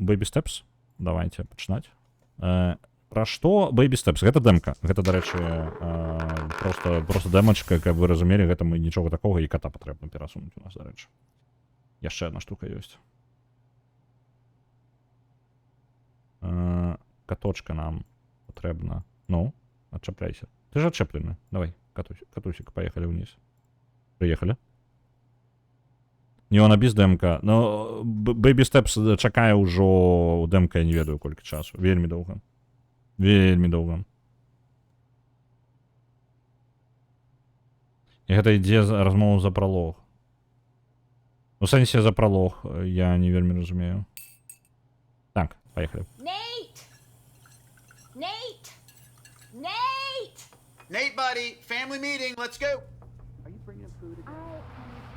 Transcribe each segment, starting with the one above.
Baby Steps. Давайте пачынаць. Пра што Baby Steps? Гэта дэмка. Гэта, дарэчы, просто дэмачка, каб вы разумелі, гэта мы нічога такога і кота патрэбна перасунуць у нас, дарэчы. Яшчэ адна штука ёсць. Каточка нам патрэбна. Ну, адчапляйся. Ты ж адчэплены. Давай, катусик, поехали вниз. Приехали. Не ona без дэмка. Но Baby Steps чакае ўжо дэмка, я не ведаю колькі часу. Вельмі доўга. Вельмі доўга. І гэта ідзе размова за пралог. У сэнсе за пралог я не вельмі разумею. Так, поехали. Nate! Nate! Nate! Nate, buddy, family meeting, let's go. Are you bringing him food again?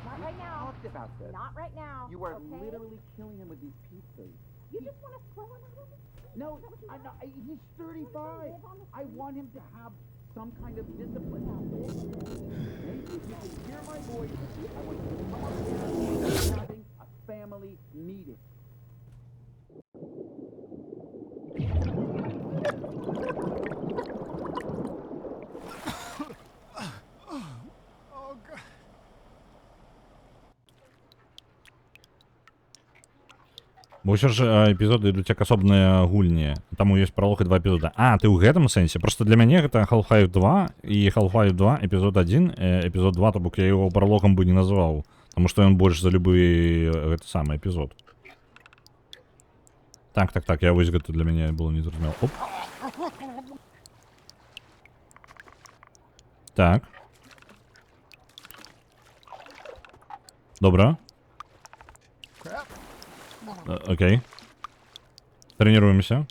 Not We right now. talked about this. Not right now. You are okay? literally killing him with these pizzas. You just want to throw him out of the No, he's 35. I want him to have some kind of discipline out there. Maybe if you can hear my voice, I want you to come up here and we're having a family meeting. Бо ўсё ж эпізоды ідуць як асобныя гульні. Таму ёсць пралог і 2 эпізода. А, ты ў гэтым сэнсе? Просто для мяне гэта Half-Life 2 і Half-Life 2 эпізод 1, эпізод 2, то бок я яго пралогам бы не назваў. Таму што ён больш за любы гэты самы эпізод. Так, я вось гэта для мяне было незразумела. Оп. Так. Добра. Окей. Тренируемся.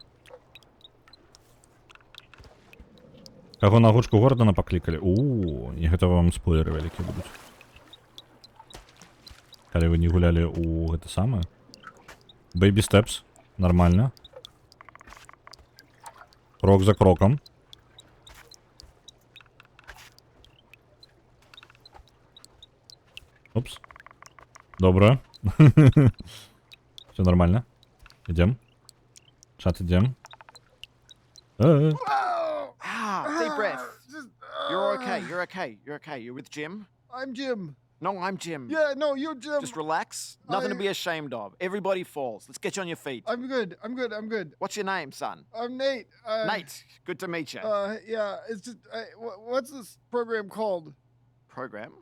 Каго на гучку Гордана паклікалі? І гэта вам спойлеры вялікія будуць. Калі вы не гулялі у гэта самае. Baby Steps. Нормально. Крок за кроком. Опс. Добра. Все нормально. Идем. Чат, идем. Deep breath. You're okay. You're with Jim? I'm Jim. No, I'm Jim. Yeah, no, you're Jim. Just relax. Nothing to be ashamed of. Everybody falls. Let's get you on your feet. I'm good. What's your name, son? I'm Nate. Nate. Good to meet you. Yeah, it's just, what's this program called? Program?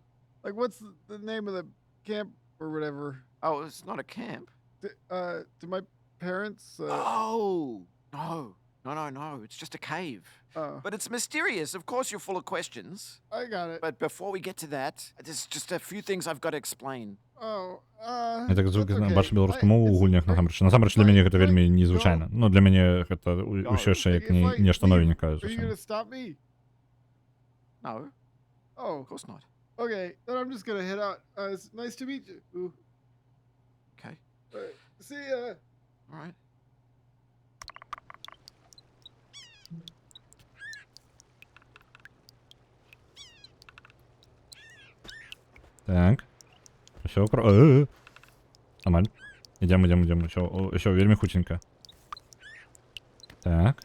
Like, what's the name of the camp or whatever? Oh, it's not a camp. Do my parents? Oh, no. It's just a cave. But it's mysterious. Of course, you're full of questions. I got it. But before we get to that, there's just a few things I've got to explain. Я так звык бачу беларускую мову ў гульнях насамрэч. Насамрэч для мяне гэта вельмі незвычайна. Ну, для мяне гэта ўсё яшчэ як нешта новенькае Are you зусім. gonna stop me? No, Oh, of course not. okay. Then I'm just gonna head out. It's nice to meet you. Ooh. Okay. See ya. All right. Так. Усё нормально. Идем. Усё вельмі хутенька. Так.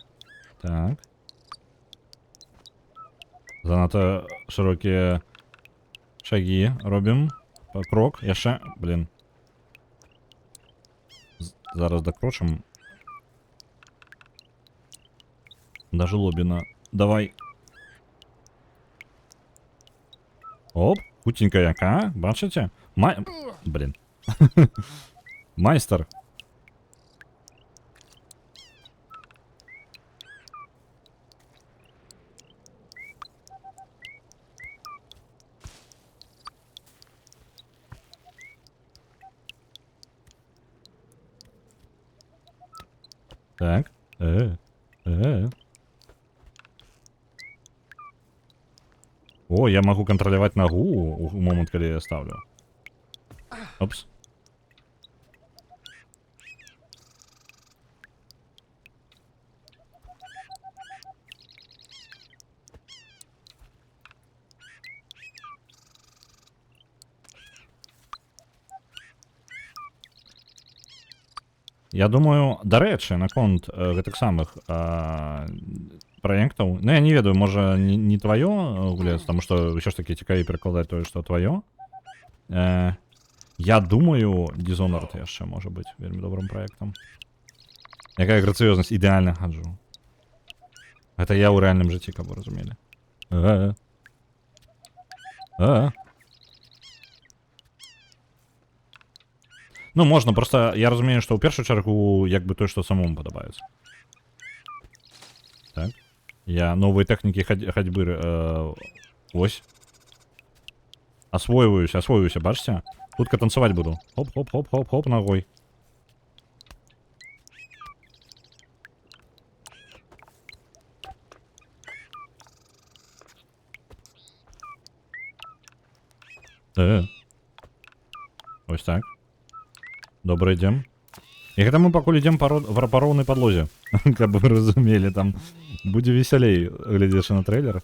Занадто шырокія шагі робім. Крок. Яшчэ, блин. Зараз дакрочым. Да жлобіна. Давай. Оп, хутенька яка, бачыце? Блин. Майстер. Так. О, я могу контролировать ногу у момент, когда я ставлю. Опс. Я думаю, да рэчы, наконт гэтых самых праектаў. Ну, я не ведаю, можа, не тваё, Гулец, таму што ўсё ж такі цікавей перакладаць тое, што тваё. Я думаю, Dishonored яшчэ можа быць вельмі добрым праектам. Якая грацыёзнасць, ідэальна хаджу. Гэта я ў рэальным жыцці, каб вы разумелі. Ну, можна, просто я разумею, што ў першую чаргу як бы той, што самому падабаецца. Так. Я новыя тэхнікі хадьбы ось. Асвойваюся, бачыце? Хутка танцаваць буду. Хоп-хоп-хоп-хоп-хоп ногой. Ось так. Добра, ідзем. І гэта мы пакуль ідзем па роўнай падлозе. Каб вы разумелі, там будзе весялей, глядзячы на трэйлер.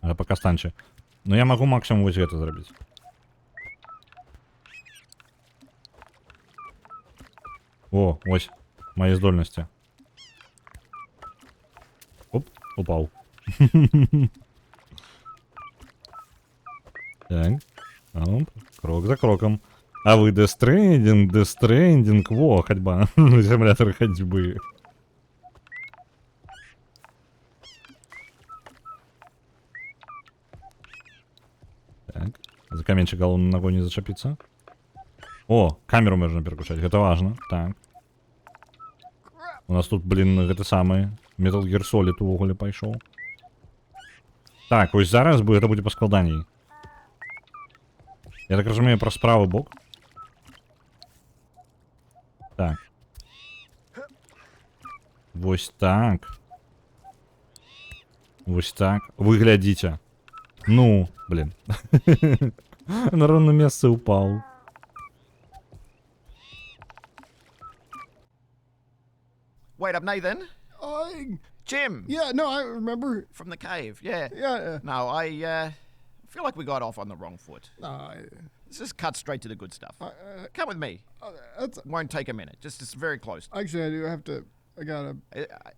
Па кастанчы. Ну я магу максимум вось гэта зрабіць. О, ось, мае здольнасці. Оп, упаў. Так, оп, крок за кроком. А вы Death Stranding, во, ходьба, симулятор ходьбы. Так, за каменчик голову ногой не зачепиться. О, камеру можно переключать, это важно, так. У нас тут, блин, это самое, Metal Gear Solid увогуле пайшоў. Так, ось зараз это будзе па складанні. Я так разумею, праз правы бок. Так. Вось так. Вось так. Вы глядзіце. Ну, блин. На роўным месцы упаў. Wait up, Nathan. Jim. Yeah, no, I remember. From the cave, yeah. Yeah. No, I feel like we got off on the wrong foot. No, Let's just cut straight to the good stuff. Come with me. that's Won't take a minute. It's very close. actually I do have to. I gotta.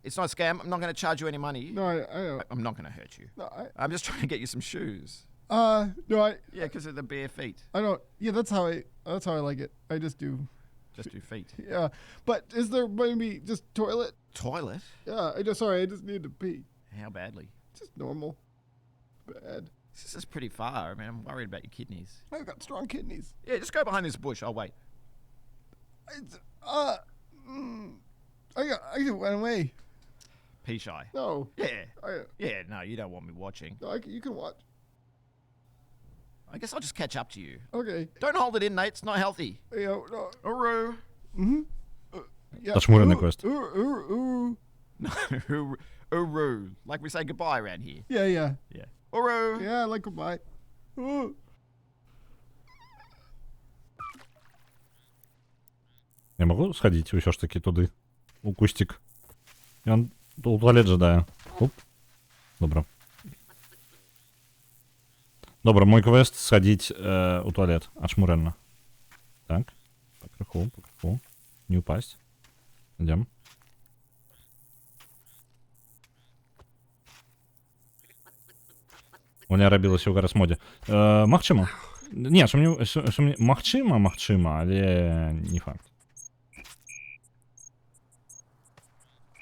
It's not a scam. I'm not going to charge you any money. No, I I'm not going to hurt you. no, I'm just trying to get you some shoes. no, Yeah, because of the bare feet. I don't. Yeah, that's how I like it. I just do. Just your feet. Yeah, but is there maybe just toilet? Toilet? Yeah, I just need to pee. How badly? Just normal. Bad. This is pretty far. I mean, I'm worried about your kidneys. I've got strong kidneys. Yeah, just go behind this bush. I'll wait. It's, I went away. Pea shy. No, Yeah. Yeah, no, you don't want me watching. no, you can watch. I guess I'll just catch up to you. Okay. Don't hold it in, Nate. It's not healthy. Yeah, no. Uru. Yeah. Зашмурений квест. No, uru. Like we say goodbye around here. Yeah. Yeah. Uru. Yeah, like goodbye. Ooh. Я могу сходить ўсё ж таки туды, у кустик? Я у туалет жадаю. Оп. Добра. Добра, мой квест сходить у туалет. Ачмуренно. Так. Покрыху. Не упасть. Идем. У меня рабілася ў гарасмодзе. Магчыма. Не, магчыма, але не факт.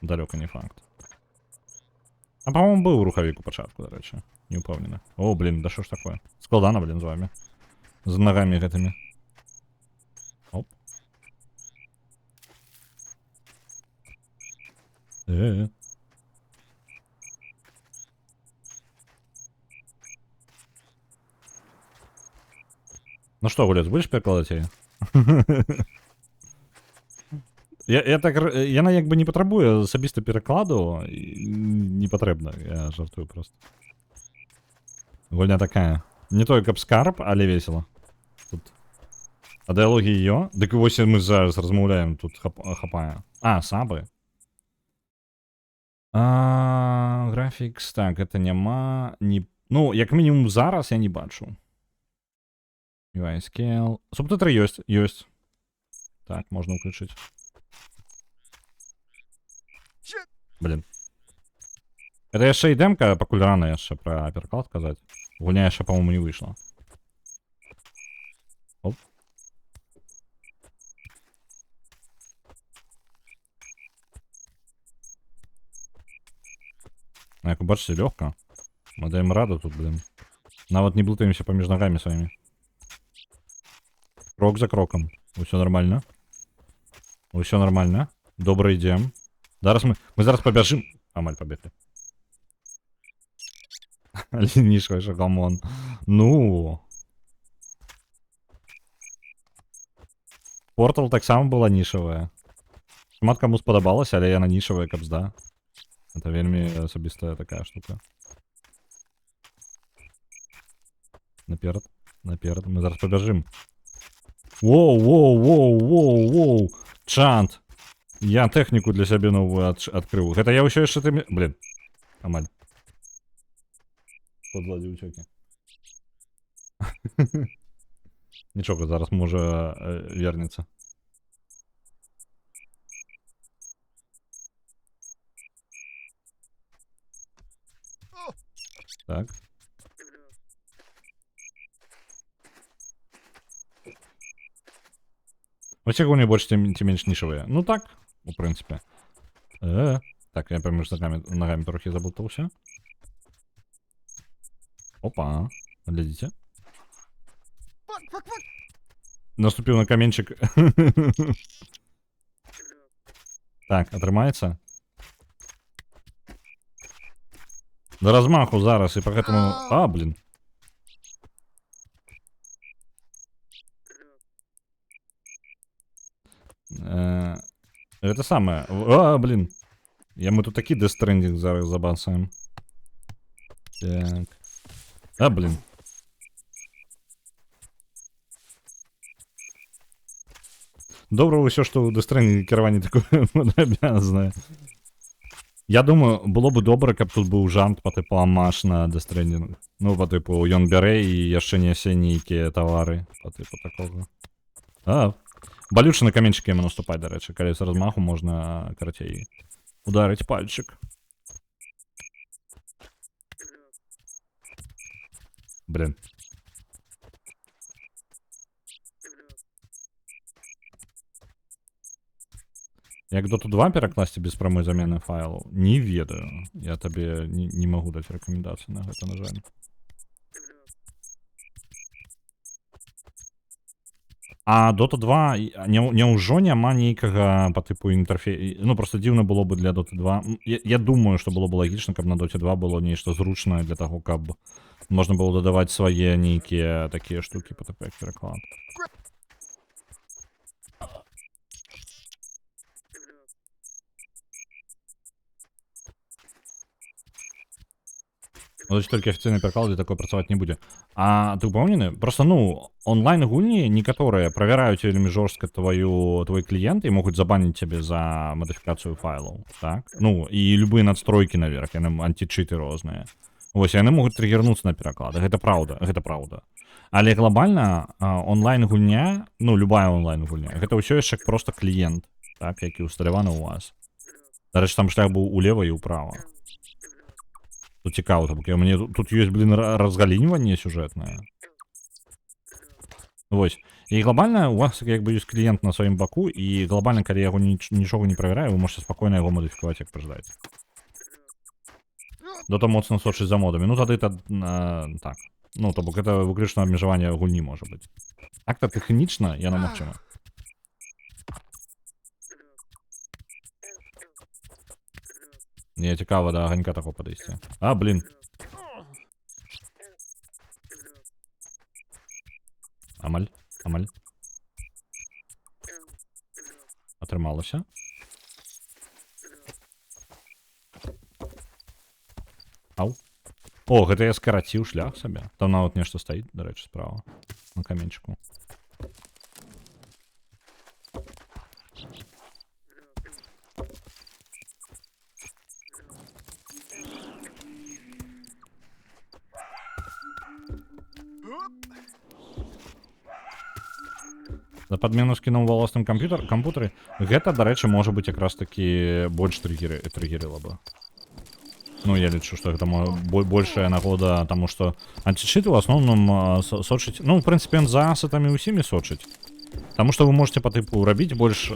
Далёка не факт. А, по-моему, быў рухавік у пачатку, дарэчы. Не ўпэўнены. О, блин, да што ж такое? Складана, блин, з вами. З нагамі гэтымі. Оп. Ну что, Гулец, будешь перекладаць яе? Яна як бы не патрабуе асабіста перакладу, не патрэбна, я жартую просто. Гульня такая. Не той, каб скарб, але весела. Тут. А дыялогі её? Дык вось мы зараз размаўляем, тут хапае. А, сабы. Графікс, так, это няма, ні... Ну, як мінімум зараз я не бачу. UI scale. Субтитри ёсць. Так, можна включити. Блін. Это яшчэ і демка, пакуль рано яшчэ пра пераклад казаць. Гульня яшчэ, по-моему, не выйшла. Оп. Ну, як ви бачите, легко. Мы даем раду тут, блин. Нават не блытаемся поміж ногами своими. Крок за кроком. Усё нормально. Усё нормально. Добро идем. Зараз мы зараз побежим. Амаль побегли. Ленишка шагамон. Ну. Портал так само была нишевая. Шмат кому сподобалось, але яна нишевая капзда. Это вельми особистая такая штука. Наперед. Мы зараз побежим. Воу. Чант. Я технику для себе новую открыл. Это я еще ты... Блин. Амаль. Подло дівчаки. Нічого, зараз може вернеться. Так. Вообще не больше, тем меньше нишевые. Ну так, в принципе. Так, я помню, что ногами трохи забутался. Опа, глядите. Наступил на каменчик. Так, отрымается. До размаху зараз, и поэтому... А, блин. Это самое. А, блин. Мы тут такие Death Stranding зараз забацаем. Так. А, блин. Доброго все, что у Death Stranding керування такое обязанное. Я думаю, було б добре, каб тут був жанр по типу амаш на Death Stranding. Ну, по типу, ён бярэ і яшчэ нясе нейкія тавары. По типу такого. А, балючы на каменчыкі яму наступаць, дарэчы. Калі з размаху можна, карацей, ударыць пальчик. Блин. Як Dota 2 перакласці без прамой замены файлаў? Не ведаю. Я табе не магу даць рэкамендацыі на гэта, на жаль. А Dota 2 няўжо няма нейкага по типу інтэрфейса? Ну, просто дзіўна было бы для Dota 2. Я думаю, што было бы лагічна, каб на Dota 2 было нешта зручнае для таго, каб можна было дадаваць свае нейкія такія штукі по типу як пераклад. Значит, только официальный переклад для такой працаваць не будзе. А ты упэўнены? Просто, ну, онлайн-гульні некаторыя правяраюць вельмі жорстка твой кліент і могуць забаніць цябе за мадыфікацыю файлаў, так? Ну, і любыя надстройкі наверх, яны античыты розныя. Вось, яны могуць триггернуцца на пераклады, гэта праўда. Але глобальна онлайн-гульня, ну, любая онлайн-гульня, гэта ўсё яшчэ проста кліент, так, які ўсталяваны ў вас. Дарэчы, там шлях быў улева і ўправа. Тут цікаво, тому мне тут ёсць, блин, разгалінванне сюжэтнае. Вось. І глобальна у вас як бы ёсць кліент на сваім баку, і глобальна, калі яго нічога не правярае, вы можете спакойна яго мадыфікаваць, як прыжадаеце. Дота моцна сочыць за модамі. Ну тады так. Ну, то бок гэта выключна абмежаванне гульні можа быць. Так-то тэхнічна яно магчыма. Мне цікава да аганька таго падысці. А, блин. Амаль. Атрымалася. Ау. О, гэта я скараціў шлях сабе. Там нават нешта стаіць, дарэчы, справа. На каменчыку. За падмену скінуў ва ўласным кампутары. Гэта, дарэчы, можа быць якраз такі больш триггерила бы. Ну, я лічу, што гэта большая нагода, таму што античыт у асноўным сочыць... Ну, в прынцыпе, ён за асетамі ўсімі сочыць. Таму што вы можете па тыпу рабіць больш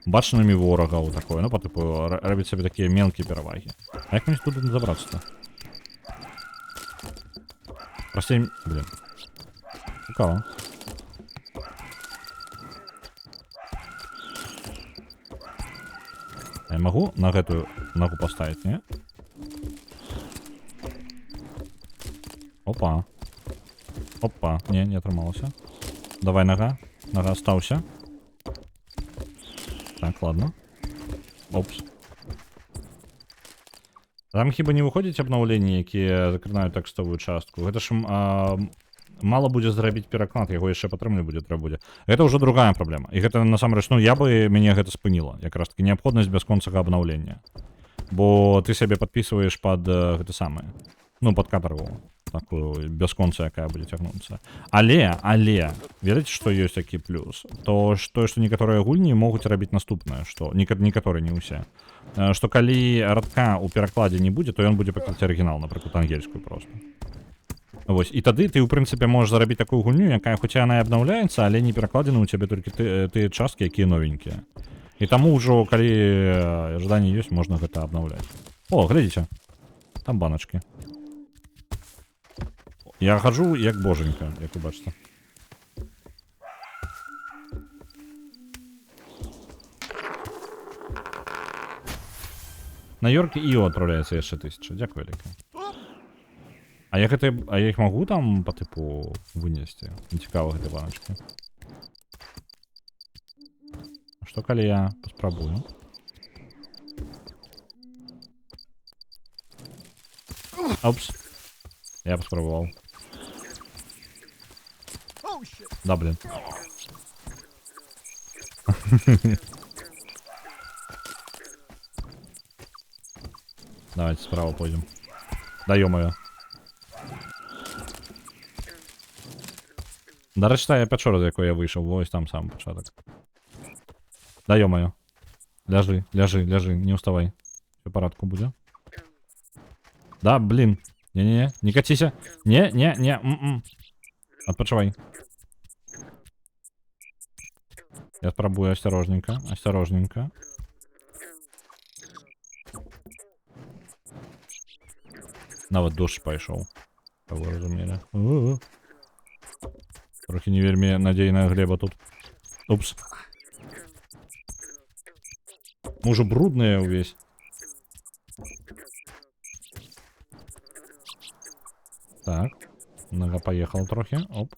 бачнымі ворагаў такое, ну па тыпу рабіць сабе такія мелкія перавагі. А як мне тут забрацца-то? Прасцей, блин. Цікава. Я магу на гэтую ногу паставіць, не? Опа. Опа, не атрымалася. Давай нога. Нога остался. Так, ладно. Опс. Там хіба не выходзіць абнаўленні, якія закранаюць тэкставую частку. Гэта ж мало будзе зрабіць пераклад, яго яшчэ патрымліваць будзе трэба будзе. Гэта ўжо другая праблема. І гэта насамрэч, ну я бы мяне гэта спыніла. Якраз таки неабходнасць бясконцага абнаўлення. Бо ты сябе падпісваеш пад гэта самае. Ну, пад катаргу. Такую бясконцу, якая будзе цягнуцца. Але, ведаеце, што ёсць такі плюс? То, што некаторыя гульні могуць рабіць наступнае, што некаторыя не ўсе. Што калі радка ў перакладзе не будзе, то ён будзе паклаць арыгінал, напрыклад, ангельскую проста. Вось, і тады ты, ў прынцыпе, можаш зарабіць такую гульню, якая хоць яна і абнаўляецца, але не перакладзены ў цябе толькі тыя часткі, якія новенькія. І таму ўжо, калі жаданне ёсць, можна гэта абнаўляць. О, глядзіце. Там баначкі. Я хожу як боженька, як вы бачите. На Йорке Іо отправляется яшчэ 1000. Дякую вяліка. А я іх магу там по типу вынесці? Не цікава гэтай баначкі. Што калі я паспрабую? Опс. Я паспрабаваў. Да, блин. Давайте справа пойдем. Да ё-моё. Дарэчы, та я пячора, з якой я выйшаў, вось там сам пачатак. Да ё-моё. Ляжы, не уставай. Всё в парадку будзе. Да, блин. Не-не-не, не каціся. Не. Адпачывай. Я спрабую осторожненько. Нават дождь пайшоў. Каб вы разумелі. Трохі не вельмі надзейная глеба тут. Упс. Мы уже брудныя ўвесь. Так. Нога поехала трохи. Оп.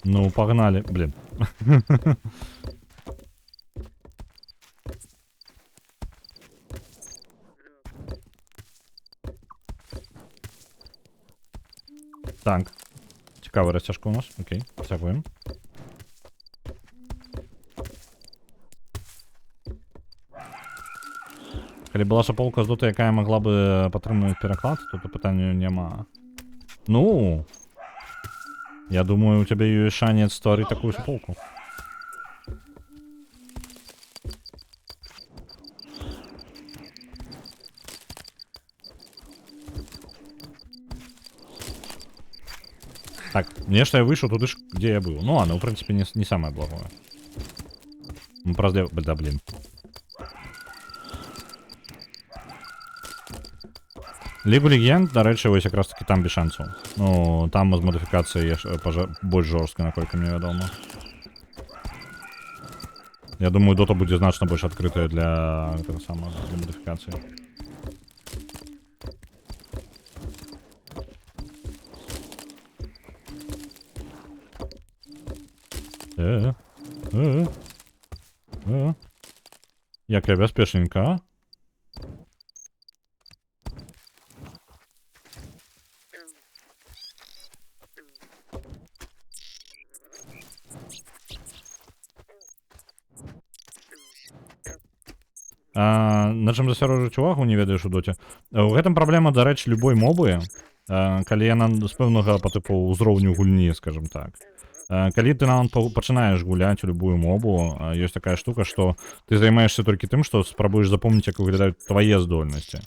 Ну, погнали. Блин. Так. Цікава розтяжка у нас. Окей, дякуємо. Калі была шаполка з доты, якая могла бы падтрымліваць пераклад, то пытання няма. Ну, я думаю, у тебя есть шанец створить такую шаполку. Так, нечто я вышел туда, где я был. Ну ладно, в принципе, не самое благое. Ну, просто, да, блин. Лігу Легенд, до речі, ось якраз таки там без шансів. Ну, там з модифікацією більш жорстко, наскільки мені відомо. Я думаю, Дота буде значно більш відкрита для модифікації. Як я безпечненько, а? На чым засярожыць увагу не ведаеш у доце. У гэтым праблема, дарэчы, любой мобы, калі яна з пэўнага па тыпу ўзроўню гульні, скажем так. Калі ты нават пачынаеш гуляць у любую мобу, ёсць такая штука, што ты займаешся толькі тым, што спрабуеш запомніць, як выглядаюць твае здольнасці.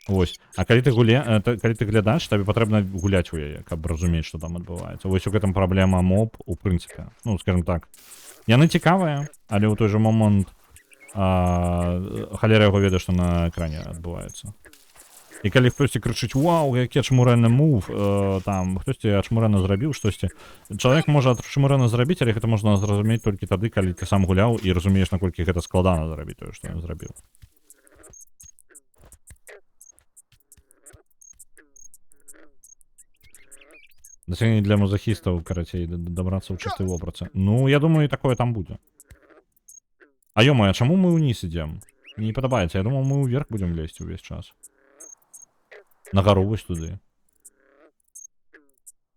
Вось. А калі ты глядач, табе патрэбна гуляць у яе, каб разумець, што там адбываецца. Вось у гэтым праблема моб, у прынцыпе. Ну, скажем так. Яны цікавыя, але ў той жа момант халера яго ведае, што на экране адбываецца. І калі хтосьці крычыць: «Вау, які ачмурэнны мув», там хтосьці ачмурэнна зрабіў штосьці. Чалавек можа ачмурэнна зрабіць, але гэта можна зразумець толькі тады, калі ты сам гуляў і разумееш, наколькі гэта складана зрабіць тое, што ён зрабіў. Дасягненне для мазахістаў, карацей, дабрацца ў чыстай вопратцы. Ну, я думаю, і такое там будзе. А ё-моё, а чаму мы ўніз ідзем? Мне не падабаецца, я думаў, мы ўверх будзем лезці ўвесь час. На гару вось туды.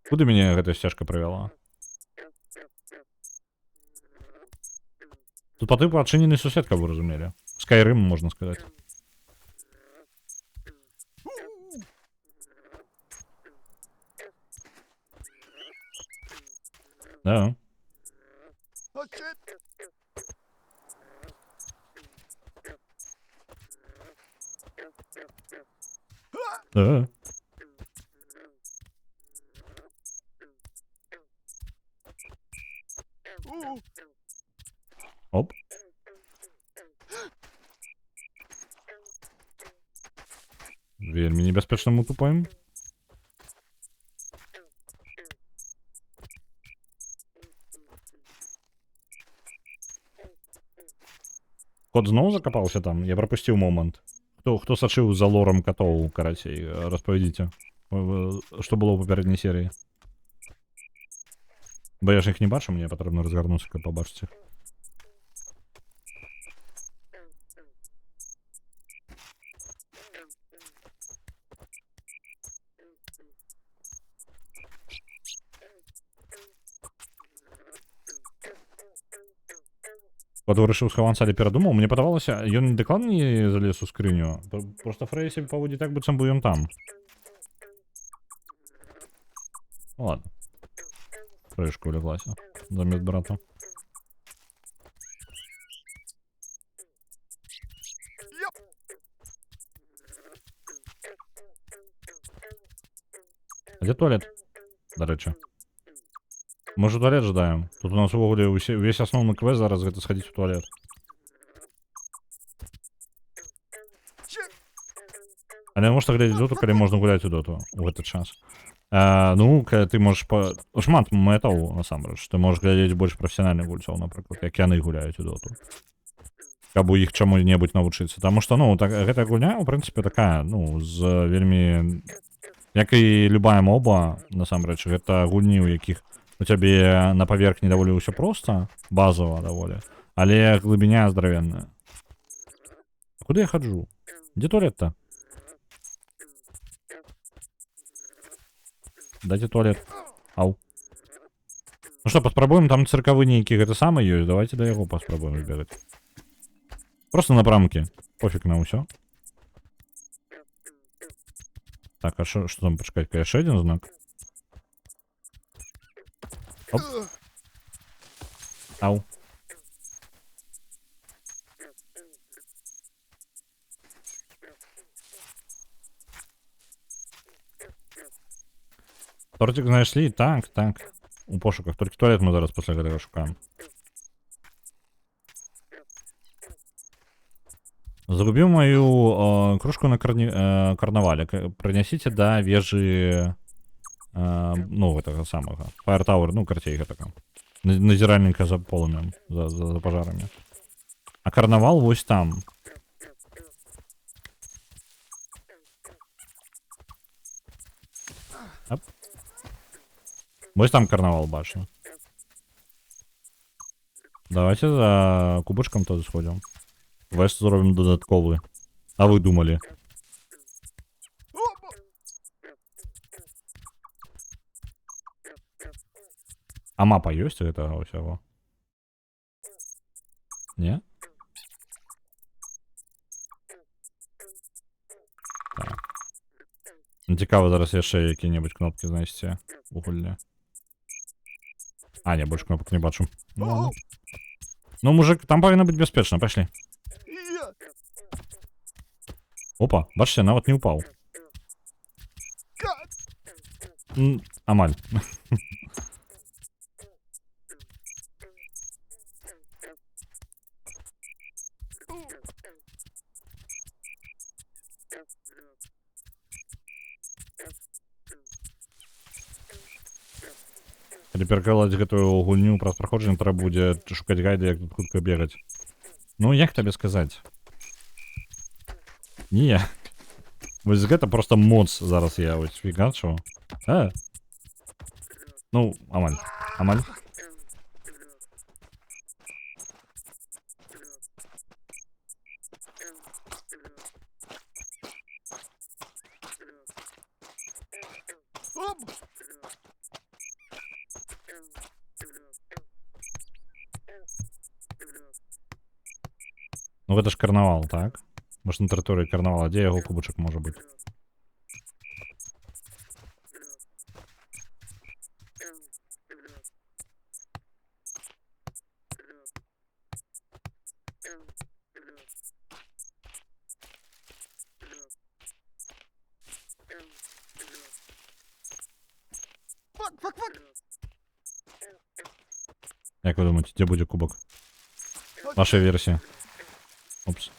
Куды мяне гэтая сцежка прывяла? Тут па тыпу адчынены сусед, каб вы разумелі. Skyrim, можна сказаць. Да. Oh shit! Да. Оп. Вельмі небяспечна мы тупаем. Кот зноў закапаўся там? Я прапусціў момант. Хто сачыў за лорам катоў, карацей, распавядзіце, што было ў папярэдняй серыі. Бо я ж іх не бачу, мне патрэбна разгарнуцца, каб пабачыць іх. Кот вырашыў схавацца, але перадумаў. Мне падавалася, ён дакладна не залез у скрыню. Просто Фрэй сябе паводзіць так, быццам бы ён там. Ладно. Фрэйшка уляглася замест брата. А дзе туалет? Дарэчы. Может, туалет жадаем? Тут у нас увогуле весь асноўны квест зараз гэта схадзіць у туалет. Але можна глядзець доту, калі можна гуляць у доту у гэты час. Ну, калі ты можаш шмат мэтаў, насамрэч. Ты можаш глядзець больш прафесіянальных гульцоў, напрыклад, як яны гуляюць у доту. Каб у іх чаму-небудзь навучыцца. Таму што, ну, гэтая гульня, у прынцыпе, такая, ну, з вельмі... Як і любая моба, насамрэч, гэта гульні, у якіх у цябе на паверхні даволі ўсё проста, базава даволі, але глыбіня здравенная. Куды я хаджу? Дзе туалет-то? Дайце туалет. Ау. Ну што, паспрабуем, там цыркавы нейкі гэты самы ёсць, давайте да яго паспрабуем збегаць. Просто на брамкі, пофіг на ўсё. Так, а что там, почекай-ка, яшчэ один знак? Оп. Ау. Тортик знайшлі? Так, так. У пошуках. Толькі туалет мы зараз пасля гэтага шукаем. Загубіў мою кружку на карнавале. Прынясіце да вежы, ну, гэтага самага. Fire Tower, ну, карцей гэтага. Назіральніка за полымем, за пажарамі. А карнавал вось там. Оп. Вось там карнавал бачу. Давайте за кубышком тоже сходим. Вест зробимо додатковий. А ви думали? А мапа есть у этого всего? Не? Цікаво зараз яшчэ які-небудзь кнопкі знайсці у гульні. А, не, больше кнопок не бачу. Ну, ладно. Ну, мужик, там павінна быць бяспечна, пашлі. Опа, бачите, нават не упаў. Амаль. Калі перакладаць гэтую гульню праз праходжанне, трэба будзе шукаць гайды, як тут хутка бегаць. Ну, як табе сказаць? Не. Вось гэта просто моц зараз я вось фігачу. Ну, амаль. Амаль. Ну, гэта ж карнавал, так? Может, на тэрыторыі карнавала. Дзе яго кубачак можа быць? Як ви думаєте, де буде кубок? Ваша версія. Опс.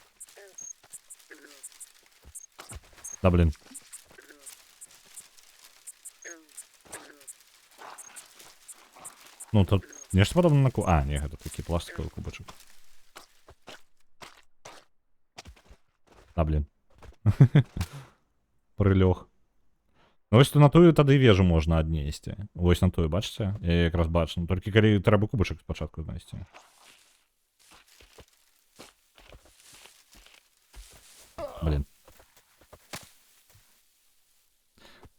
Да, блин. Ну, тут нечто подобное на куб... А, не, это такие пластиковый кубочек. Да, блин. Прилёг. Ну, ось на тую тады вежу можна аднесці. Ось на тую, бачыце? Я якраз бачу. Ну, толькі калі трэба кубачак спачатку знайсці. Блин.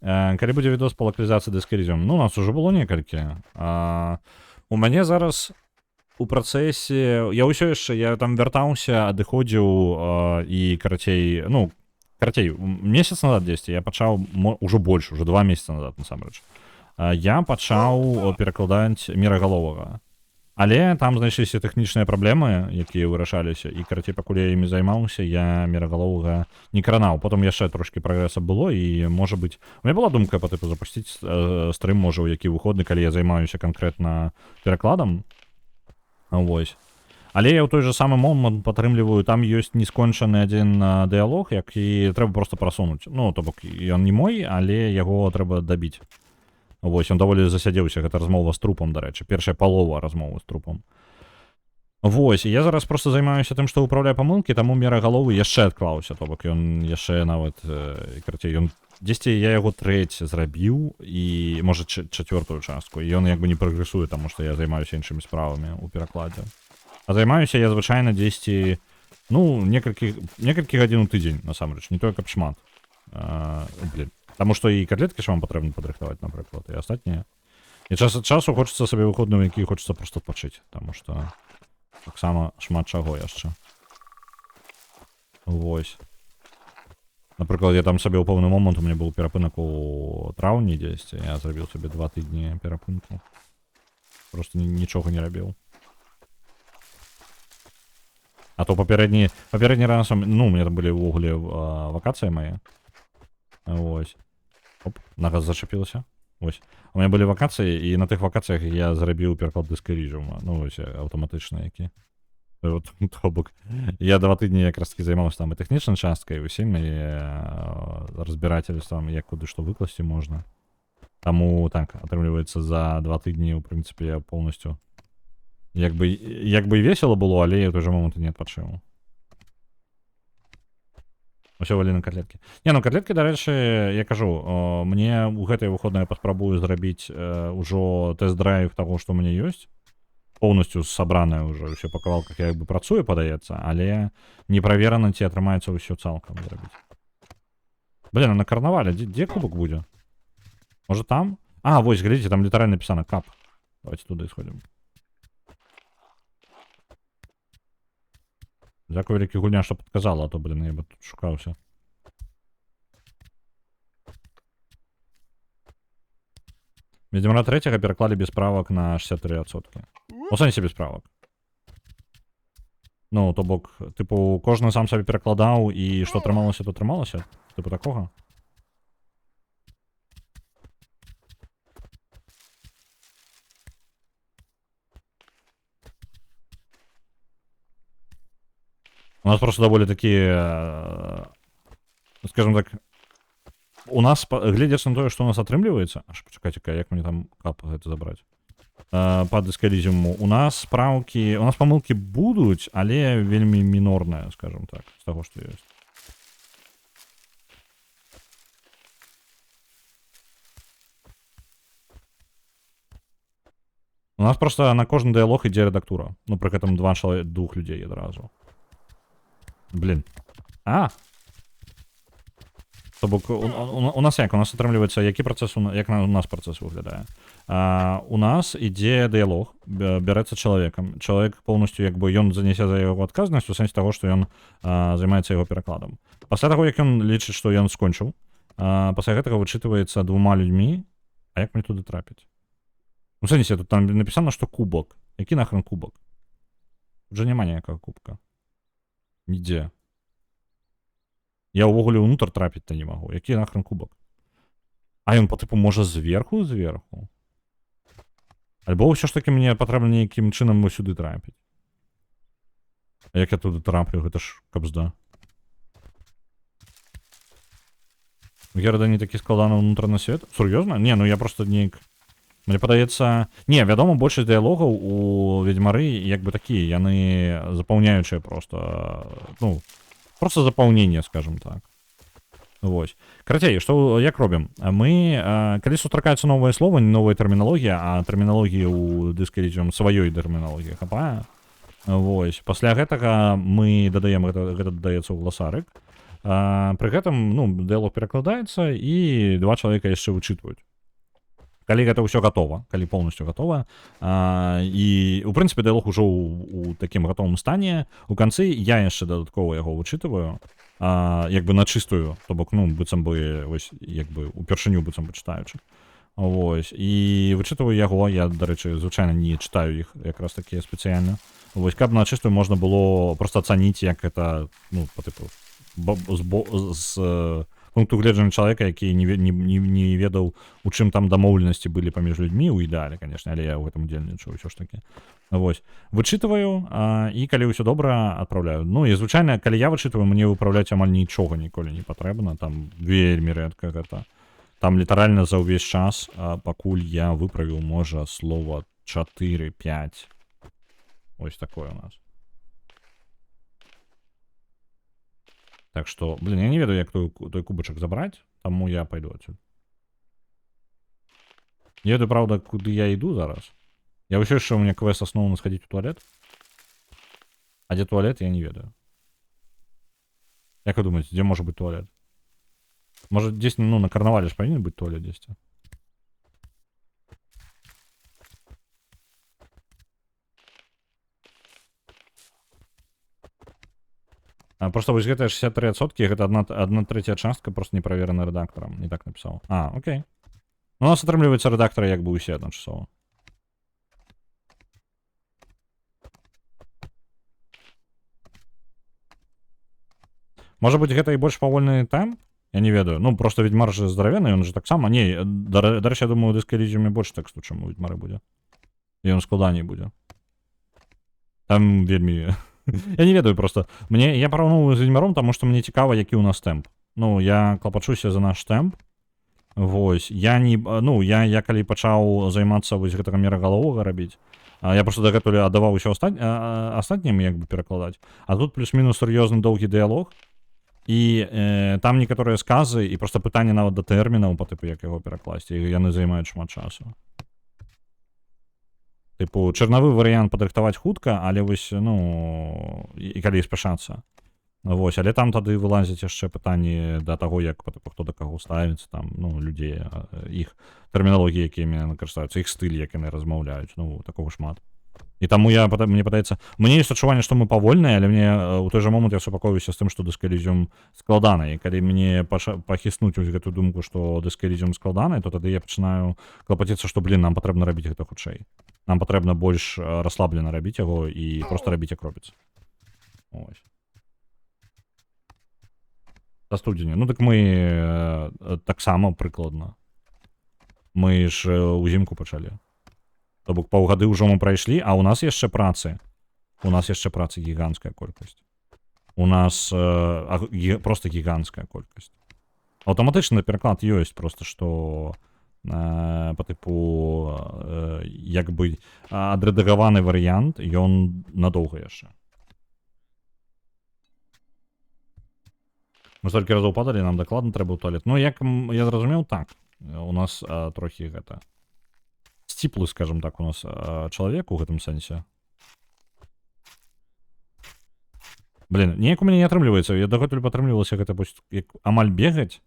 Калі будзе відос па лакалізацыі дыскерізіум? Ну, у нас уже было некалькі. У мяне зараз у працэсе... Я ўсё яшчэ, я там вяртаўся, адыходзіў і карацей... Ну, карацей, месяц назад дзесьці я пачаў, ужо больш, уже 2 месяца назад, насамрэч. Я пачаў перакладаць мірагаловага. Але там знайшліся тэхнічныя праблемы, якія вырашаліся, і карацей, пакуль я імі займаўся, я мірагаловага не кранаў. Потым яшчэ трошкі прагрэса было, і, можа быць... У мяне была думка па тыпу запусціць стрым, можа, у які выходны, калі я займаюся канкрэтна перакладам. Вось. Але я ў той же самы момант падтрымліваю, там ёсць нескончаны адзін дыялог, які трэба проста прасунуць. Ну, то бок, ён не мой, але яго трэба дабіць. Вось, ён даволі засядзеўся, гэта размова з трупам, дарэчы, першая палова размовы з трупам. Вось, я зараз проста займаюся тым, што ўпраўляю памылкі, таму мірагаловы яшчэ адклаўся, то бок ён яшчэ нават, карацей, ён дзесьці я яго трэці зрабіў, і, можа, чацвёртую частку, і ён як бы не прагрэсуе, таму што я займаюся іншымі справамі ў перакладзе. А займаюся я звычайна дзесьці, ну, некалькі гадзін у тыдзень, насамрэч, не тое, каб шмат. Блин. Таму што і котлеткі ж вам патрэбна падрыхтаваць, напрыклад, і астатнія. І час ад часу хочацца сабе выходную, які хочацца проста адпачыць, таму што таксама шмат чаго яшчэ. Вось. Напрыклад, я там сабе ў пэўны момант, у мяне быў перапынак у траўні дзесьці, я зрабіў сабе 2 тыдні перапынку. Просто нічога не рабіў. А то папярэдні раз, ну, у мяне там былі ўвогуле вакацыі мае. Вось. Оп, нога зачапілася. Вось. У меня былі вакацыі, і на тых вакацыях я зрабіў пераклад дыскерізіума. Ну, вось, аўтаматычна які. Вот, то бок. Я 2 тыдні якраз таки займаўся там і тэхнічнай часткай, і усім, і разбірательствам, як куды што выкласці можна. Таму, так, атрымліваецца, за 2 тыдні, у прынцыпе, я полностью... Як бы і весела было, але я ў той жа момант не адпачыў. Усё валі на котлеткі. Не, ну котлеткі, дарэчы, я кажу, мне ў гэтай выходнай я паспрабую зрабіць ужо тэст-драйв таго, што ў мяне ёсць. Поўнасцю сабранае ўжо, ўсё па кавалках я як бы працую, падаецца, але не праверана, ці атрымаецца ўсё цалкам зрабіць. Блин, а на карнавале дзе кубок будзе? Можа там? А, вось, глядзіце, там літаральна напісана кап. Давайте туды сходзім. Дзякуй вялікі гульня, што падказала, а то, блин, я бы тут шукаўся. Ведьмара 3 пераклалі без правак на 63%. У сэнсе без правак. Ну, то бок, типу, кожны сам сабе перакладаў і што атрымалася, то атрымалася? Типу такога? У нас просто даволі такі, скажем так, у нас, глядзячы на тое, што у нас атрымліваецца, аж пачакайце, як мне там кап гэта забраць, па дыскалізіму, у нас спраўкі, у нас памылкі будуць, але вельмі мінорныя, скажем так, з таго, што ёсць. У нас просто на кожны дыялог ідзе рэдактура. Ну, пры гэтым двух людзей адразу. Блин. То бок, у нас як? У нас атрымліваецца, які працэс, як у нас працэс выглядае. У нас ідзе дыялог, бярэцца чалавекам. Чалавек поўнасцю, як бы, ён занясе за яго адказнасць, у сэнсе таго, што ён займаецца яго перакладам. Пасля таго, як ён лічыць, што ён скончыў, пасля гэтага вычытваецца 2 людзьмі, а як мне туды трапіць? У сэнсе, тут там напісана, што кубок. Які нахрен кубок? Тут жа няма ніякага кубка. Нідзе. Я ўвогуле ўнутр трапіць-то не магу. Які нахрен кубок? А ён, по типу, можа зверху? Альбо ўсё ж таки мне патрэбна нейкім чынам сюды трапіць. А як я туды траплю? Гэта ж кабзда. Герда не такі складаны ўнутраны свет? Сур'ёзна? Не, ну я просто неяк... Мне падаецца... Не, вядома, большасць дыялогаў у Ведьмары як бы такія, яны запаўняючыя просто... Ну, просто запаўненне, скажем так. Вось. Карацей, што, як робім? Мы, калі сустракаецца новае слова, не новая тэрміналогія, а тэрміналогія ў дыскалізіум сваёй тэрміналогіі хапае. Вось. Пасля гэтага мы дадаем, гэта дадаецца ў гласарык. Пры гэтым, ну, дыялог перакладаецца, і 2 чалавека яшчэ вычытваюць. Калі гэта ўсё гатова, калі поўнасцю гатова, і, у прынцыпе, дыялог ужо ў такім гатовым стане, у канцы я яшчэ дадаткова яго вычытваю, як бы на чыстую, то бок, ну, быццам бы, вось, як бы, упершыню быццам бы чытаючы. Вось, і вычытваю яго, я, дарэчы, звычайна не чытаю іх якраз такі спецыяльна. Вось, каб на чыстую можна было проста ацаніць, як гэта, ну, па тыпу, з пункту гледжання чалавека, які не ведаў, у чым там дамоўленасці былі паміж людзьмі, у ідэале, канешне, але я ў гэтым удзельнічаю ўсё ж такі. Вось. Вычытваю, і калі ўсё добра, адпраўляю. Ну, і звычайна, калі я вычытваю, мне выпраўляць амаль нічога ніколі не патрэбна, там вельмі рэдка гэта. Там літаральна за ўвесь час, пакуль я выправіў, можа, слова 4-5. Ось такое у нас. Так что, блин, я не ведаю, як той кубачак забраць, таму я пойду отсюда. Не ведаю, правда, куды я іду зараз. Я ўсё яшчэ, у меня квест асноўны сходить у туалет. А дзе туалет, я не ведаю. Як вы думаете, дзе можа быць туалет? Может, здесь, ну, на карнавале ж павінен быць туалет здесь. Просто вось гэтыя 63%, гэта 1/3 частка просто не праверана рэдактарам, не так напісаў. Окей. Ну, у нас атрымліваецца рэдактары як бы усе адначасова. Можа быць, гэта і больш павольны тайм? Я не ведаю. Ну, просто Ведьмар же здаравены, ён же таксама. Не, дарэчы, я думаю, у дыскалізіуме больш тэксту, чым у Ведьмары будзе. І ён складаней будзе. Там вельмі... Я не ведаю просто. Я параўноўваю з Ведьмаром, таму што мне цікава, які ў нас тэмп. Ну, я клапачуся за наш тэмп. Вось. Я калі пачаў займацца вось гэтага мерагаловага рабіць, я просто дагэтуль аддаваў усё астатнім як бы перакладаць. А тут плюс-мінус сур'ёзны доўгі дыялог. І там некаторыя сказы і просто пытанне нават да тэрмінаў, па тыпу, як яго перакласці. І яны займаюць шмат часу. Типу, чарнавы варыянт падрыхтаваць хутка, але вось, ну, і калі спяшацца. Вось, але там тады вылазяць яшчэ пытанні да таго, як, хто да каго ставіцца, там, ну, людзей, іх тэрміналогіі, якімі яны карыстаюцца, іх стыль, як яны размаўляюць, ну, такого шмат. І таму мне падаецца, мне ёсць адчуванне, што мы павольныя, але мне у той жа момант я супакоюся з тым, што дыскалізіум складаны. І калі мне пахіснуць гэтую думку, што дыскалізіум складаны, то тады я пачынаю клапаціцца, што, блін, нам патрэбна рабіць гэта хутчэй. Нам патрэбна больш расслаблена рабіць яго і проста рабіць як робіцца. Ось. За студзеня. Ну, так мы таксама прыкладна. Мы ж узімку пачалі. То бок паўгады ўжо мы прайшлі, а ў нас яшчэ працы. У нас яшчэ працы гіганцкая колькасць. У нас просто гіганцкая колькасць. Аўтаматычны пераклад ёсць, просто што па тыпу як бы адрэдагаваны варыянт, ён надоўга яшчэ. Мы столькі разоў падалі, нам дакладна трэба ў туалет. Ну, як я зразумеў, так. У нас трохі гэта... сціплы, скажем так, у нас чалавек у гэтым сэнсе. Блин, неяк у мяне не атрымліваецца. Я дагэтуль патрымлівалася гэта як амаль бегаць,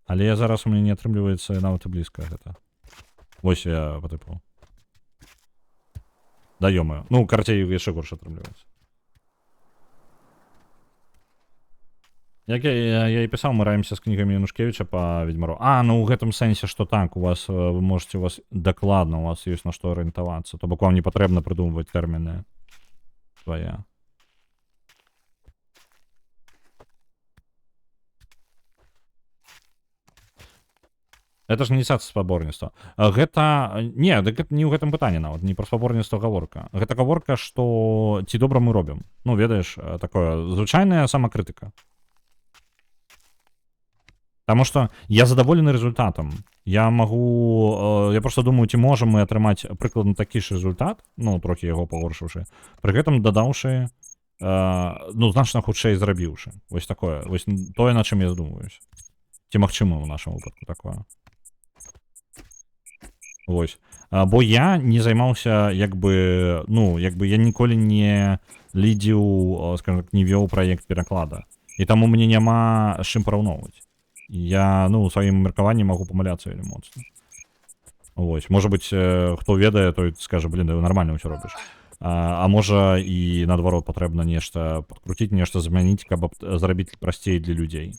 але зараз у мяне не атрымліваецца нават і блізка гэта. Вось я па тыпу. Да ёмаю. Ну, карцей яшчэ горш атрымліваецца. Як я і пісаў, мы раімся з кнігамі Янушкевіча па Ведьмару. Ну ў гэтым сэнсе, што так, у вас вы можете, у вас дакладна, у вас ёсць на што арыентавацца. То бок вам не патрэбна прыдумваць тэрміны свае. Это ж не ініцыяцыя спаборніцтва. Гэта... Не, гэта не ў гэтым пытанні нават, не пра спаборніцтва гаворка. Гэта гаворка, што ці добра мы робім. Ну, ведаеш, такое, звычайная самакрытыка. Потому что я задоволены результатом. Я могу... Я просто думаю, ці можем мы атрымаць прыкладна такі ж результат, ну, трохі яго пагоршыўшы, пры гэтым дадаўшы, ну, значна хутчэй зрабіўшы. Вось такое. Вось тое, на чым я задумваюсь. Ці магчыма ў нашым выпадку такое. Вось. Бо я не займаўся, як бы я ніколі не лідзіў, скажем так, не вёў праект пераклада. І таму мне няма з чым параўноўваць. Я, у сваім меркаванні магу памыляцца вельмі моцна. Вось. Можа быць, хто ведае, той скажа, блин, да нармальна ўсё робіш. А можа і наадварот патрэбна нешта падкруціць, нешта змяніць, каб зрабіць прасцей для людзей.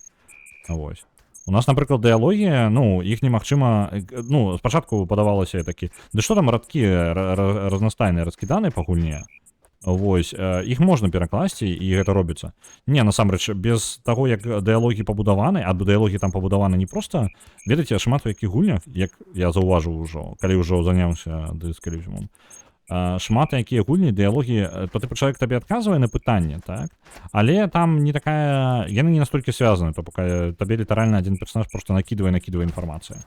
Вось. У нас, напрыклад, дыялогі, іх немагчыма... спачатку падавалася такі, ды што там радкі разнастайныя раскіданы па гульне? Вось, іх можна перакласці, і гэта робіцца. Не, насамрэч, без таго, як дыялогі пабудаваны, а дыялогі там пабудаваны не проста, ведаеце, шмат у якіх гульнях, як я заўважыў ужо, калі ўжо заняўся дыскалізмом, шмат якія гульні, дыялогі, то чалавек табе адказвае на пытанне, так? Але там не такая... Яны не настолькі звязаны, то пока табе літаральна адзін персонаж просто накідвае інфармацыю.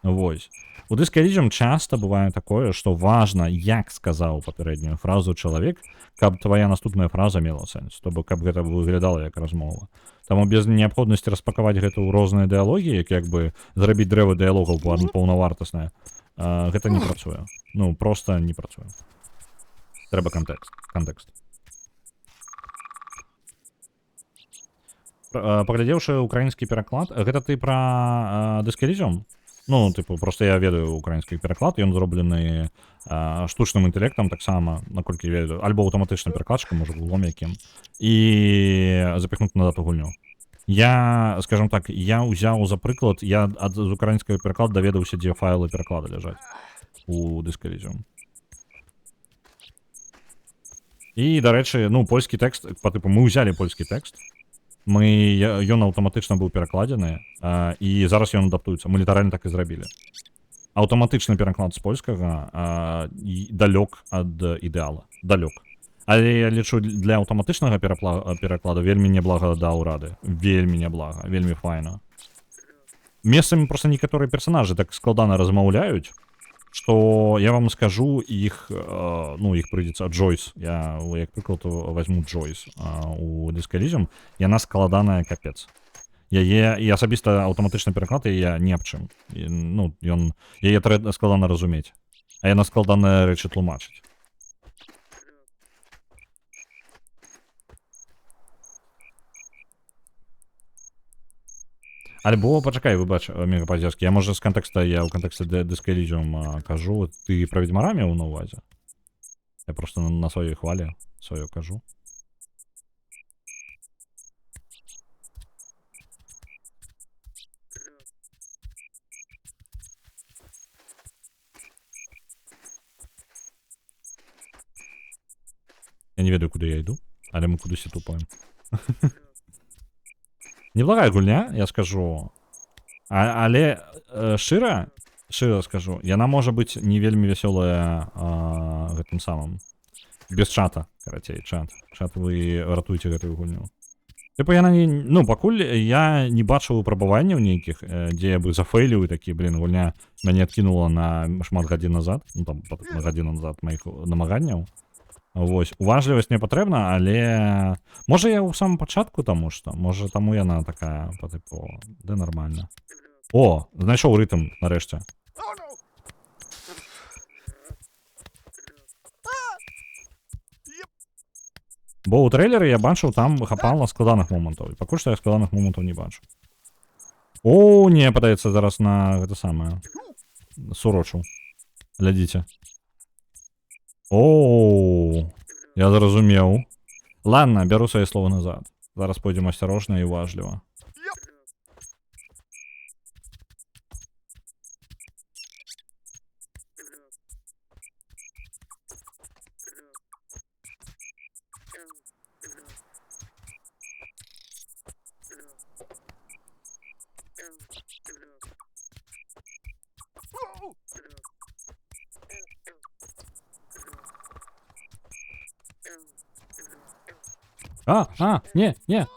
Вось. У дыскалізм часта бывае такое, што важна, як сказаў папярэднюю фразу чалавек, каб твая наступная фраза мела сэнс, то бок каб гэта выглядала як размова. Таму без неабходнасці распакаваць гэта ў розныя дыялогі, як бы зрабіць дрэва дыялогаў паўнавартаснае, гэта не працуе. Проста не працуе. Трэба кантэкст. Паглядзеўшы украінскі пераклад, гэта ты пра дыскалізм? Просто я ведаю украінскі пераклад, ён зроблены штучным інтэлектам таксама, наколькі я ведаю, альбо аўтаматычным перакладчыкам, можа, гуглом якім, і запіхнуць назад у гульню. Я, скажем так, я ўзяў за прыклад, я з украінскага пераклада даведаўся, дзе файлы пераклада ляжаць у дыскалізм. І, дарэчы, польскі тэкст, па тыпу, мы ўзялі польскі тэкст, ён аўтаматычна быў перакладзены, і зараз ён адаптуецца. Мы літаральна так і зрабілі. Аўтаматычны пераклад з польскага далёк ад ідэала. Далёк. Але я лічу, для аўтаматычнага пераклада вельмі няблага даў рады. Вельмі няблага, вельмі файна. Месцамі проста некаторыя персанажы так складана размаўляюць, што я вам скажу, іх прыйдзецца Джойс. Я, як прыклад, возьму Джойс у дыскалізм. Яна складаная капец. Яе і асабіста аўтаматычны пераклад яе ні аб чым. Яе складана разумець. А яна складаныя рэчы тлумачыць. Альбо, пачакай, выбач, мегапазерскі, я, можа, з кантэкста, я ў кантэксце дыскалізм кажу, ты пра Ведьмара меў на ўвазе? Я просто на своїй хвалі свою кажу. Я не ведаю, куди я йду, але ми кудись і тупаємо. Неблагая гульня, я скажу. Але шчыра скажу, яна можа быць не вельмі вясёлая гэтым самым. Без чата, карацей, чат. Чат вы ратуйце гэтую гульню. Типа яна не... Ну, пакуль я не бачыў выпрабаванняў нейкіх, дзе я бы зафейліў і такі, блин, гульня мяне адкінула на шмат гадзін назад, ну там, на гадзіну назад маіх намаганняў. Вось, уважлівасць не патрэбна, але... Можа я ў самым пачатку таму што, можа таму яна такая, па тыпу, да нармальна. О, знайшоў рытм, нарэшце. Oh no! Бо ў трэйлеры я бачыў там хапала складаных момантаў. І пакуль што я складаных момантаў не бачу. О, не, падаецца зараз на гэта самае. Сурочу. Глядзіце. О, я зразумеў. Ладно, бяру свае словы назад. Зараз пойдзем асцярожна і уважліва.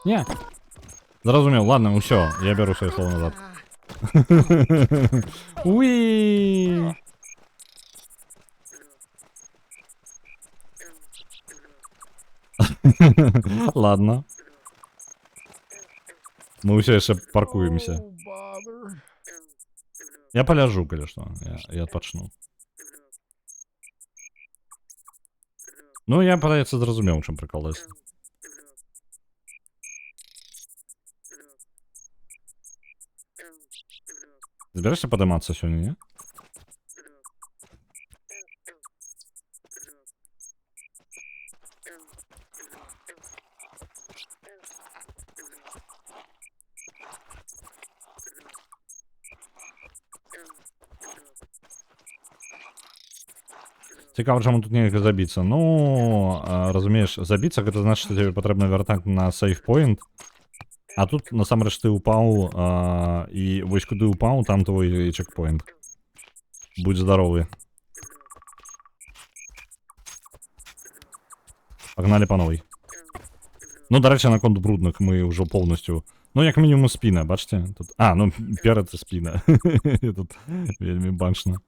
Не. Зразумеў, ладно, усё, я бяру свае словы назад. Уи! Ладно. Мы ўсё яшчэ паркуемся. Oh, bother. Я поляжу, калі што. Я адпачну. Ну, я, падаецца, зразумеў, у чым прыкол ёсць. Зберешся падымацца сёння, не? Цікаво, чаму тут нельга забіцца. Ну, разумееш, забіцца гэта значыць, што тебе патрэбна вяртаць на сейф-поінт. А тут насамрэч ты упаў, і вось куды упаў, там твой чекпоінт. Будь здаровы. Пагналі па новай. Ну, дарэчы, наконт брудных мы ўжо поўнасцю... Ну, як мінімум спіна, бачце? Тут... А, ну, перад спіна. Тут вельмі бачна.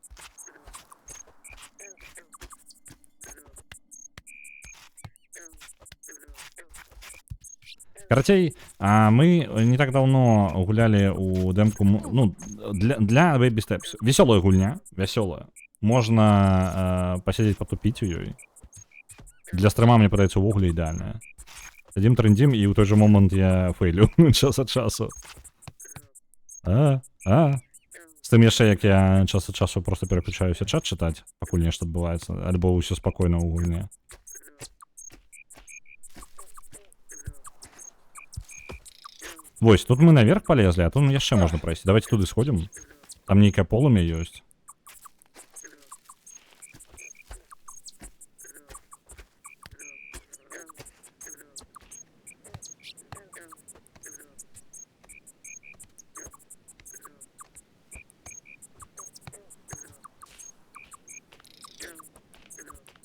Карацей, мы не так давно гулялі у дэмку, ну, для Baby Steps. Весёлая гульня, весёлая. Можна пасядзець патупіць у ёй. Для стрима, мне падаецца, увогуле ідэальная. Сядзім, трындзім, і ў той жа момант я фейлю час ад часу. З тым яшчэ, як я час ад часу просто пераключаюся чат чытаць, пакуль нешта адбываецца, альбо ўсё спакойна ў гульне. Вось, тут мы наверх полезли, а тут яшчэ можна прайсці. Давайте туды сходим. Там нейкае полымя ёсць.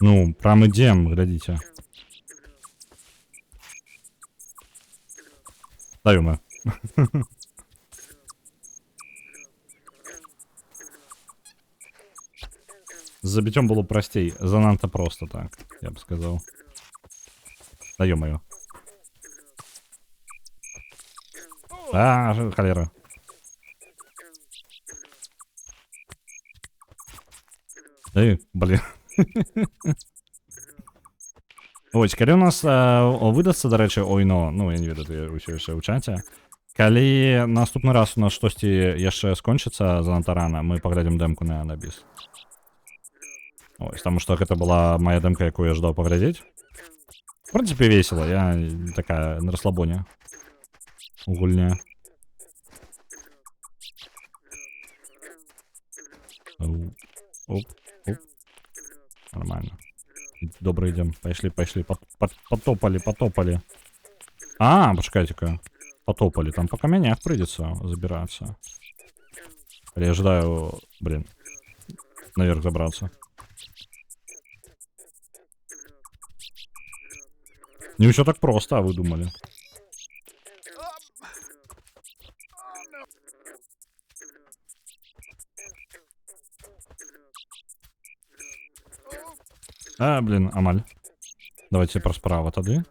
Ну, прям ідем, глядите. Даю мы. З забіццём было прасцей, занадта просто так, я б сказаў. Да ё-моё. Холера. Блин. Ось, калі у нас выдасца, дарэчы, ойно, ну, я не ведаю, ўсё яшчэ ў чаце. Калі наступны раз у нас штосьці яшчэ скончыцца занадта рана, мы паглядзім дэмку на біс. Ось, потому что гэта была моя демка, якую я ждал поглядеть. В принципе, весело, я такая на расслабоне. Гульня. Оп, оп. Нормально. Добро идем. Пошли. Потопали. А, почекайте-ка. Потопали. Там по каменях придется забираться. Я ожидаю, блин, наверх забраться. Не все так просто, а вы думали. А, блин, Амаль. Давайте про справа тады.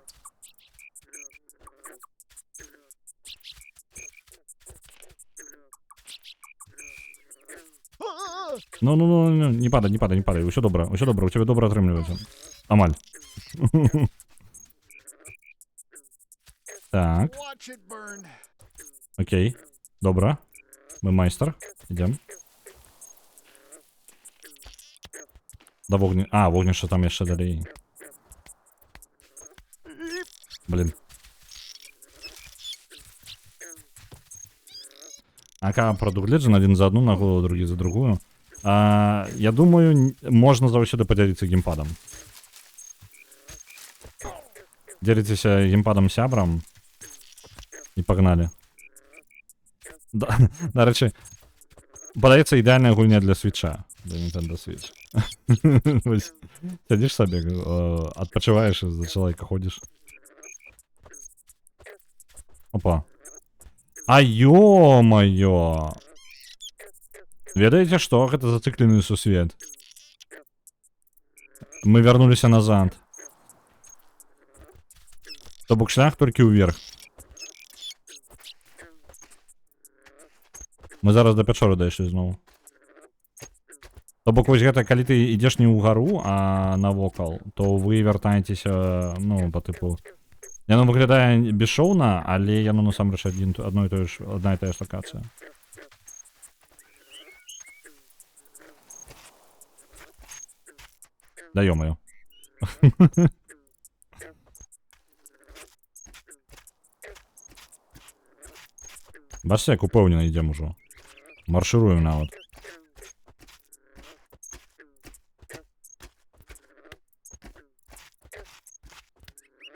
Ну, не падай. Усё добра, у тебя добра атрымліваецца. Амаль. Так. Окей. Добра. Мы майстар. Идем. Да вогни... А, вогнище там яшчэ далей. Блин. Ака прадугледжан один за одну ногу, другі за другую. Я думаю, можна заўсёды падзяліцца геймпадам. Дзеліцеся геймпадам сябрам. І пагнали. Дарэчы, падаецца ідэальная гульня для свіча. Для Nintendo Switch. Сядзіш сабе, адпачываеш і за чалавека ходзіш. Опа. А ё-моё! Ведаеце што? Гэта зацыклены сусвет. Мы вярнуліся назад. То бок шлях толькі ўверх. Мы зараз да пячоры дайшлі зноў. То бок вось гэта, калі ты ідзеш не ўгару, а навокал, то вы вяртаецеся, ну, па тыпу... Яно выглядае бесшоўна, але яно насамрэч одна і тая ж лакацыя. Да ё-моё. Бачце, як упэўнена ідзем ужо. Маршыруем нават.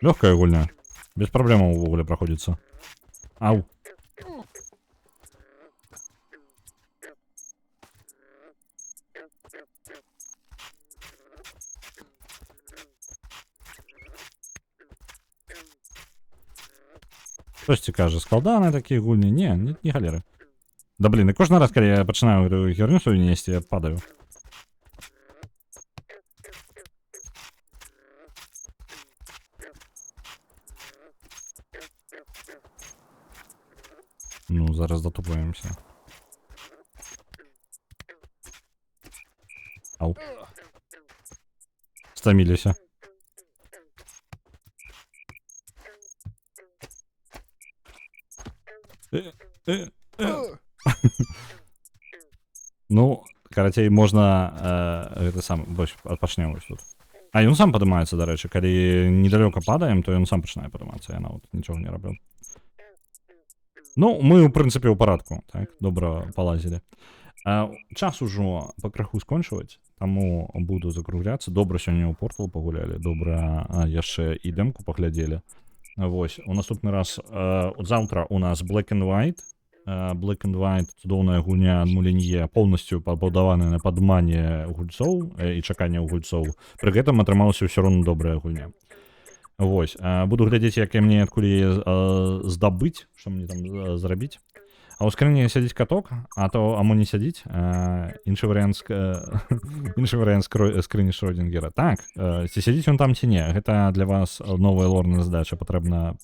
Лёгкая гульня. Без проблем увогуле проходится. Ау. Хтось каже, складаны такие гульні. Не галеры. Да блин, і кожен раз, коли я починаю эту херню свою нести, я падаю. Ну, зараз дотупаємося. Ау. Стамилися. Ну, карацей, можна гэта сам, вось, пачнем вось тут. А, ён сам падымаецца, дарэчы, калі недалёка падаем, то ён сам пачынае падымацца, я нават нічога не раблю. Ну, мы, у прынцыпе, ў парадку, так, добра палазілі. Час ужо пакрыху скончваць, таму буду закругляцца. Добра сёння ў портал пагулялі, добра яшчэ і дэмку паглядзелі. Вось, у наступны раз, заўтра у нас Black and White. Black and White, цудоўная гульня ад Мулінье, поўнасцю пабудаваная на падмане гульцоў і чаканне ў гульцоў. Пры гэтым атрымалася ўсё роўна добрая гульня. Вось, буду глядзець, як мне адкуль яе здабыць, што мне там зрабіць. А ў скрыні сядзіць каток, а мо не сядзіць. Іншы варыянт скрыні Шрёдингера. Так, ці сядзіць ён там ці не. Гэта для вас новая лорная задача. Патрэбна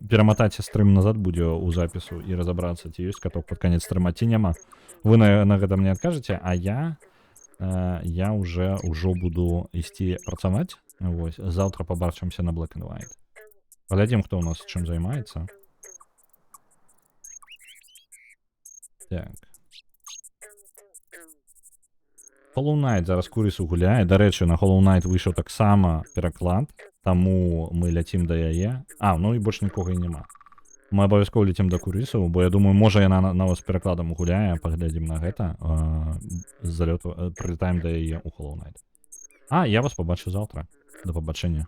пераматаць стрым назад будзе ў запісу і разабрацца, ці ёсць каток пад канец стрыма, ці няма. Вы на гэта мне адкажаце, а я ўжо буду ісці працаваць. Вось, заўтра пабачымся на Black and White. Паглядзім, хто ў нас чым займаецца. Так. Hollow Knight зараз Курісу гуляє. До речі, на Hollow Knight вийшов так само переклад, тому ми летім до яє. А, ну і більш нікого і нема. Ми обов'язково летім до Курісу, бо я думаю, може яна на вас перекладом гуляє, поглядім на гэта. Прилітаємо до яє у Hollow Knight. А, я вас побачу завтра. До побачення.